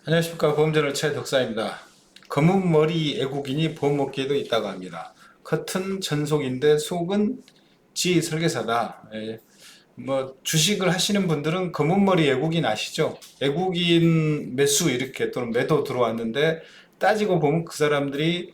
안녕하십니까. 보험저널 최덕사입니다. 검은 머리 애국인이 보험업계에도 있다고 합니다. 겉은 전속인데 속은 지 설계사다. 뭐 주식을 하시는 분들은 검은 머리 애국인 아시죠? 애국인 매수 이렇게 또는 매도 들어왔는데 따지고 보면 그 사람들이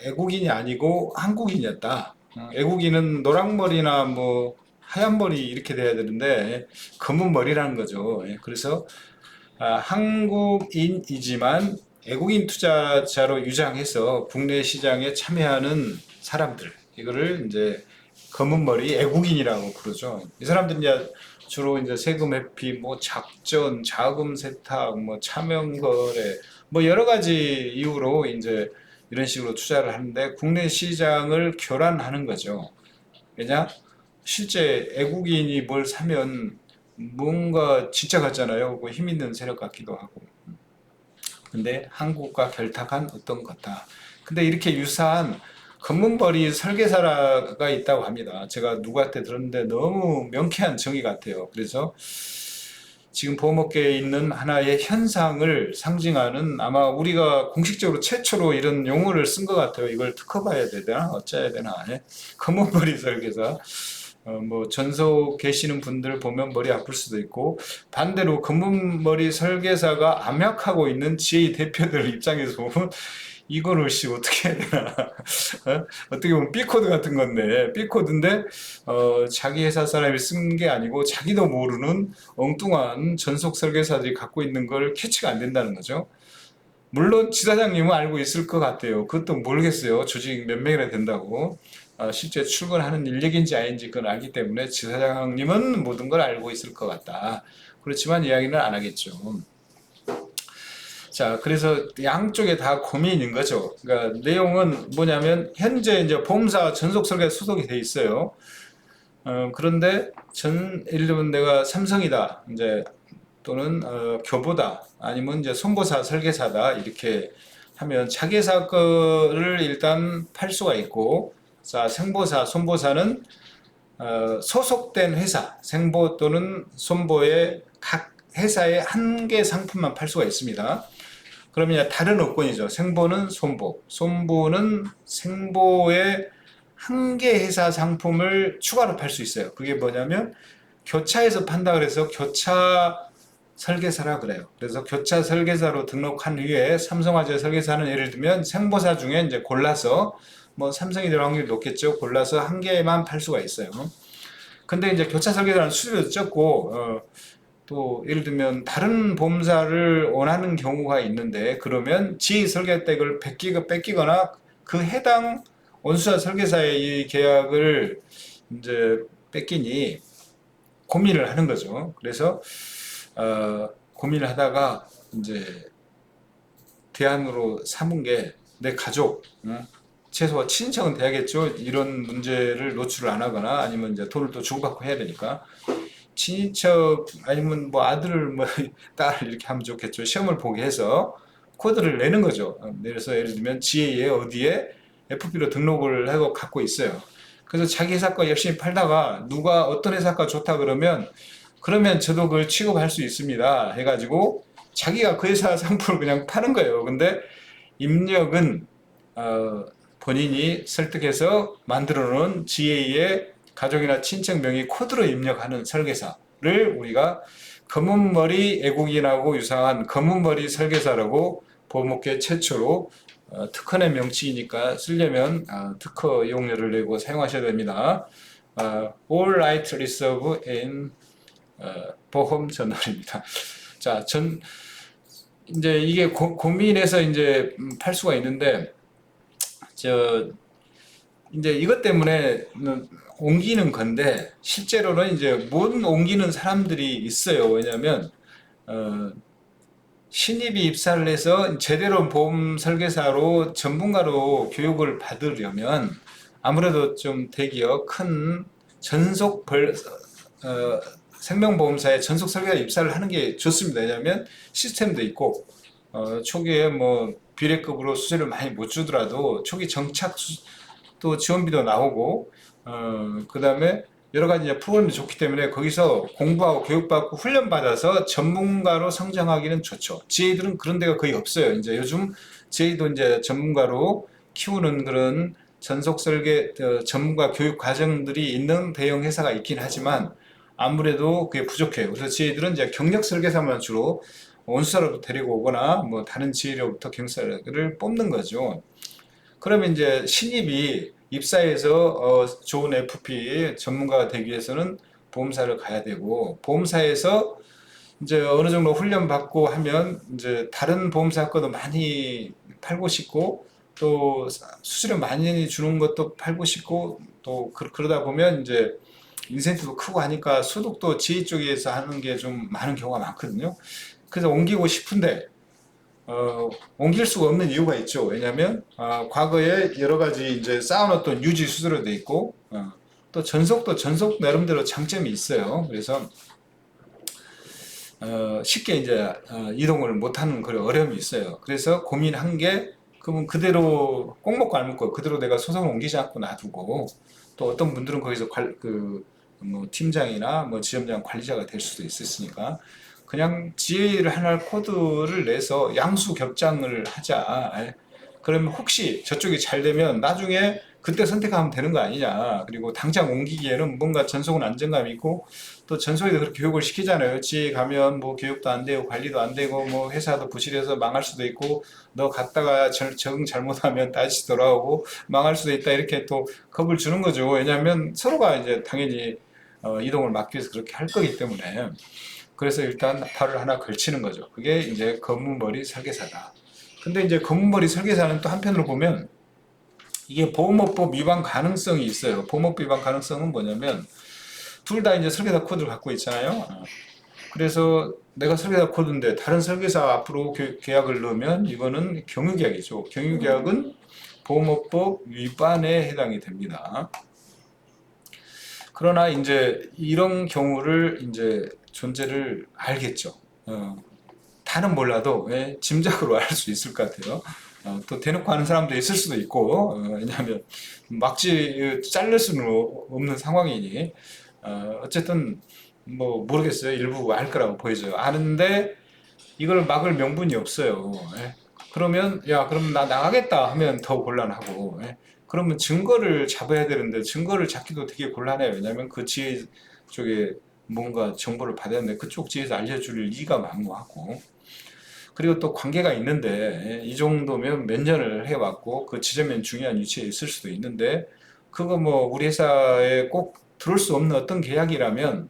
애국인이 아니고 한국인이었다. 애국인은 노랑머리나 뭐 하얀 머리 이렇게 돼야 되는데 검은 머리라는 거죠. 그래서 한국인이지만 외국인 투자자로 유장해서 국내 시장에 참여하는 사람들, 이거를 이제 검은 머리 애국인이라고 부르죠. 이 사람들은 이제 주로 이제 세금 회피, 뭐 작전, 자금 세탁, 뭐 차명 거래, 뭐 여러 가지 이유로 이제 이런 식으로 투자를 하는데 국내 시장을 교란하는 거죠. 왜냐? 실제 애국인이 뭘 사면 뭔가 진짜 같잖아요. 그 힘 있는 세력 같기도 하고. 근데 한국과 결탁한 어떤 거다. 근데 이렇게 유사한 검문벌이 설계사가 있다고 합니다. 제가 누구한테 들었는데 너무 명쾌한 정의 같아요. 그래서 지금 보험업계에 있는 하나의 현상을 상징하는, 아마 우리가 공식적으로 최초로 이런 용어를 쓴 것 같아요. 이걸 특허봐야 되나 어째야 되나. 검은머리 설계사. 뭐 전속 계시는 분들 보면 머리 아플 수도 있고, 반대로 검은머리 설계사가 암약하고 있는 지혜 대표들 입장에서 보면 이거를 어떻게 해야 되나. 어떻게 보면 B코드 같은 건데, B코드인데 자기 회사 사람이 쓴 게 아니고 자기도 모르는 엉뚱한 전속 설계사들이 갖고 있는 걸 캐치가 안 된다는 거죠. 물론 지사장님은 알고 있을 것 같아요. 그것도 모르겠어요. 조직 몇 명이나 된다고. 실제 출근하는 인력인지 아닌지 그건 알기 때문에 지사장님은 모든 걸 알고 있을 것 같다. 그렇지만 이야기는 안 하겠죠. 자, 그래서 양쪽에 다 고민인 거죠. 그러니까 내용은 뭐냐면 현재 이제 보험사 전속 설계 소속이 돼 있어요. 그런데 예를 들면 내가 삼성이다, 이제 또는 교보다, 아니면 이제 손보사 설계사다 이렇게 하면 자기 회사 거를 일단 팔 수가 있고, 자 생보사, 손보사는 소속된 회사, 생보 또는 손보의 각 회사의 한 개 상품만 팔 수가 있습니다. 그러면 다른 업권이죠. 생보는 손보, 손보는 생보의 한 개 회사 상품을 추가로 팔 수 있어요. 그게 뭐냐면 교차해서 판다 그래서 교차 설계사라 그래요. 그래서 교차 설계사로 등록한 후에 삼성화재 설계사는 예를 들면 생보사 중에 이제 골라서, 뭐 삼성이 될 확률이 높겠죠. 골라서 한 개만 팔 수가 있어요. 근데 이제 교차 설계사는 수수료도 적고, 또 예를 들면 다른 보험사를 원하는 경우가 있는데, 그러면 지 설계택을 뺏기거나 그 해당 원수사 설계사의 이 계약을 이제 뺏기니 고민을 하는 거죠. 그래서 고민을 하다가 이제 대안으로 삼은 게 내 가족, 최소한 친척은 돼야겠죠. 이런 문제를 노출을 안 하거나 아니면 이제 돈을 또 주고받고 해야 되니까 친인척 아니면 뭐 아들 뭐 딸 이렇게 하면 좋겠죠. 시험을 보게 해서 코드를 내는 거죠. 내려서 예를 들면 지혜에 어디에 FP로 등록을 하고 갖고 있어요. 그래서 자기 회사 거 열심히 팔다가 누가 어떤 회사 거 좋다 그러면 저도 그걸 취급할 수 있습니다 해가지고 자기가 그 회사 상품을 그냥 파는 거예요. 근데 입력은 본인이 설득해서 만들어 놓은 GA의 가족이나 친척 명의 코드로 입력하는 설계사를 우리가 검은머리 애국인하고 유사한 검은머리 설계사라고 보험업계 최초로, 특허의 명칭이니까 쓰려면 특허 이용료를 내고 사용하셔야 됩니다. All Right Reserve in 보험 저널입니다. 자, 이제 이게 고민해서 이제 팔 수가 있는데, 이제 이것 때문에 옮기는 건데, 실제로는 이제 못 옮기는 사람들이 있어요. 왜냐면, 신입이 입사를 해서 제대로 보험 설계사로 전문가로 교육을 받으려면 아무래도 좀 대기업 큰 전속 생명보험사에 전속 설계사 입사를 하는 게 좋습니다. 왜냐하면 시스템도 있고, 초기에 뭐 비례급으로 수수료를 많이 못 주더라도 초기 정착 또 지원비도 나오고, 그 다음에 여러 가지 이제 프로그램이 좋기 때문에 거기서 공부하고 교육받고 훈련받아서 전문가로 성장하기는 좋죠. GA들은 그런 데가 거의 없어요. 이제 요즘 GA도 이제 전문가로 키우는 그런 전속 설계 전문가 교육 과정들이 있는 대형 회사가 있긴 하지만 아무래도 그게 부족해요. 그래서 GA들은 이제 경력 설계사만 주로 원수사로부터 데리고 오거나 뭐 다른 GA로부터 경사를 뽑는 거죠. 그러면 이제 신입이 입사해서 좋은 FP 전문가가 되기 위해서는 보험사를 가야 되고 보험사에서 이제 어느 정도 훈련 받고 하면 이제 다른 보험사 거도 많이 팔고 싶고 또 수수료 많이 주는 것도 팔고 싶고 또 그러다 보면 이제 인센티브도 크고 하니까 소득도 지휘 쪽에서 하는 게 좀 많은 경우가 많거든요. 그래서 옮기고 싶은데 옮길 수가 없는 이유가 있죠. 왜냐하면 과거에 여러 가지 이제 쌓아놓던 유지 수수료도 있고 또 전속도 전속 나름대로 장점이 있어요. 그래서 쉽게 이제 이동을 못하는 그런 어려움이 있어요. 그래서 고민한 게 그러면 그대로 꼭 먹고 안 먹고 그대로 내가 소송을 옮기지 않고 놔두고 또 어떤 분들은 거기서 뭐 팀장이나 뭐 지점장 관리자가 될 수도 있으니까 그냥 GA를 하나 코드를 내서 양수 겹장을 하자. 그러면 혹시 저쪽이 잘 되면 나중에 그때 선택하면 되는 거 아니냐. 그리고 당장 옮기기에는 뭔가 전속은 안정감이 있고 또 전속에도 그렇게 교육을 시키잖아요. GA 가면 뭐 교육도 안 되고 관리도 안 되고 뭐 회사도 부실해서 망할 수도 있고 너 갔다가 적응 잘못하면 다시 돌아오고 망할 수도 있다. 이렇게 또 겁을 주는 거죠. 왜냐하면 서로가 이제 당연히 이동을 막기 위해서 그렇게 할 거기 때문에. 그래서 일단 팔을 하나 걸치는 거죠. 그게 이제 검은머리 설계사다. 근데 이제 검은머리 설계사는 또 한편으로 보면 이게 보험업법 위반 가능성이 있어요. 보험업 위반 가능성은 뭐냐면 둘 다 이제 설계사 코드를 갖고 있잖아요. 그래서 내가 설계사 코드인데 다른 설계사 앞으로 계약을 넣으면 이거는 경유계약이죠. 경유계약은 보험업법 위반에 해당이 됩니다. 그러나 이제 이런 경우를 이제 존재를 알겠죠. 다는 몰라도 짐작으로 알 수 있을 것 같아요. 또 대놓고 하는 사람도 있을 수도 있고 왜냐하면 막지 자를 수는 없는 상황이니 어쨌든 뭐 모르겠어요. 일부 알 거라고 보여져요. 아는데 이걸 막을 명분이 없어요. 그러면 야 그럼 나 나가겠다 하면 더 곤란하고 그러면 증거를 잡아야 되는데 증거를 잡기도 되게 곤란해요. 왜냐하면 그 지혜 쪽에 뭔가 정보를 받아야 하는데 그쪽 지혜에서 알려줄 리가 만무하고 그리고 또 관계가 있는데 이 정도면 몇 년을 해왔고 그 지점엔 중요한 위치에 있을 수도 있는데 그거 뭐 우리 회사에 꼭 들을 수 없는 어떤 계약이라면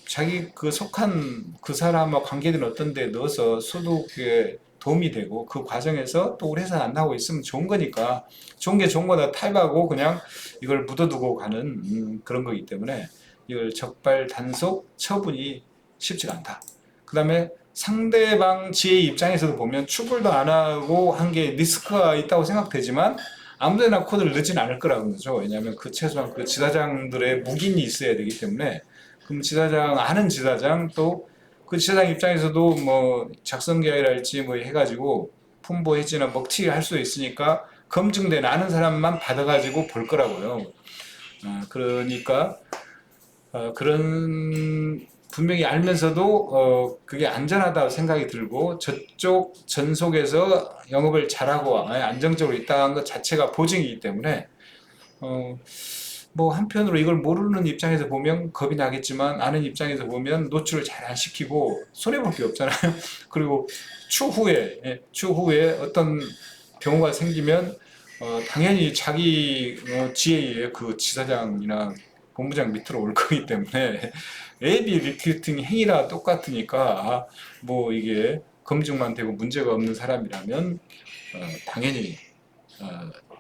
자기 그 속한 그 사람과 관계된 어떤 데 넣어서 소득에 도움이 되고 그 과정에서 또 우리 회사 안 나오고 있으면 좋은 거니까 좋은 게 좋은 거다 타입하고 그냥 이걸 묻어두고 가는 그런 거기 때문에 이걸 적발 단속 처분이 쉽지가 않다. 그 다음에 상대방 지의 입장에서도 보면 추불도 안 하고 한 게 리스크가 있다고 생각되지만 아무데나 코드를 넣진 않을 거라는 거죠. 왜냐하면 그 최소한 그 지사장들의 묵인이 있어야 되기 때문에 그럼 지사장 아는 지사장 또 그 지사장 입장에서도 뭐 작성 계약이랄지 뭐 해가지고 품보 해지나 먹튀 할 수도 있으니까 검증된 아는 사람만 받아가지고 볼 거라고요. 그러니까 그런 분명히 알면서도 그게 안전하다고 생각이 들고 저쪽 전속에서 영업을 잘하고 안정적으로 있다는 것 자체가 보증이기 때문에 뭐 한편으로 이걸 모르는 입장에서 보면 겁이 나겠지만 아는 입장에서 보면 노출을 잘 안 시키고 손해볼 게 없잖아요. 그리고 추후에 어떤 경우가 생기면 당연히 자기 지혜의 그 지사장이나 본부장 밑으로 올 거기 때문에 AB 리크루팅 행위랑 똑같으니까 뭐 이게 검증만 되고 문제가 없는 사람이라면 당연히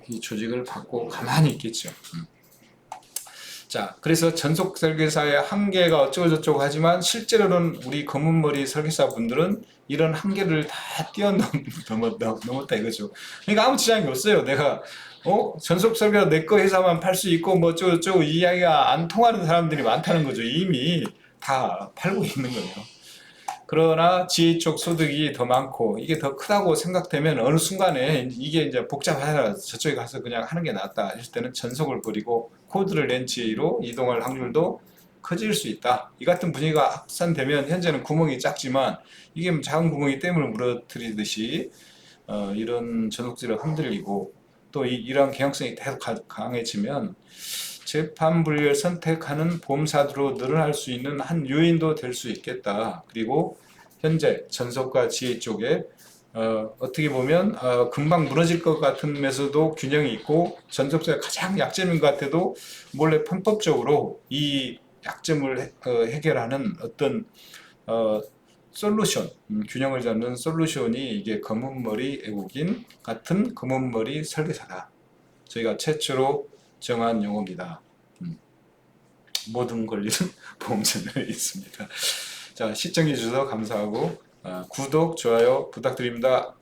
이 조직을 받고 가만히 있겠죠. 자, 그래서 전속 설계사의 한계가 어쩌고저쩌고 하지만 실제로는 우리 검은머리 설계사 분들은 이런 한계를 다 뛰어넘었다 이거죠. 그러니까 아무 지장이 없어요. 내가 전속 설계사 내 거 회사만 팔 수 있고 뭐 어쩌고저쩌고 이 이야기가 안 통하는 사람들이 많다는 거죠. 이미 다 팔고 있는 거예요. 그러나 지혜 쪽 소득이 더 많고 이게 더 크다고 생각되면 어느 순간에 이게 이제 복잡하다 저쪽에 가서 그냥 하는 게 낫다 했을 때는 전속을 버리고 코드를 렌치로 이동할 확률도 커질 수 있다. 이 같은 분위기가 확산되면 현재는 구멍이 작지만 이게 작은 구멍이 댐을 무너뜨리듯이 이런 전속질을 흔들리고 또 이러한 경향성이 계속 강해지면 재판 분리를 선택하는 보험사들로 늘어날 수 있는 한 요인도 될 수 있겠다. 그리고 현재 전속과 지혜 쪽에 어떻게 보면 금방 무너질 것 같으면서도 균형이 있고 전속사가 가장 약점인 것 같아도 몰래 편법적으로 이 약점을 해결하는 어떤 솔루션, 균형을 잡는 솔루션이 이게 검은머리 애국인 같은 검은머리 설계사다. 저희가 최초로 정한 용어입니다. 모든 권리는 보험 채널에 있습니다. 자, 시청해 주셔서 감사하고 구독, 좋아요 부탁드립니다.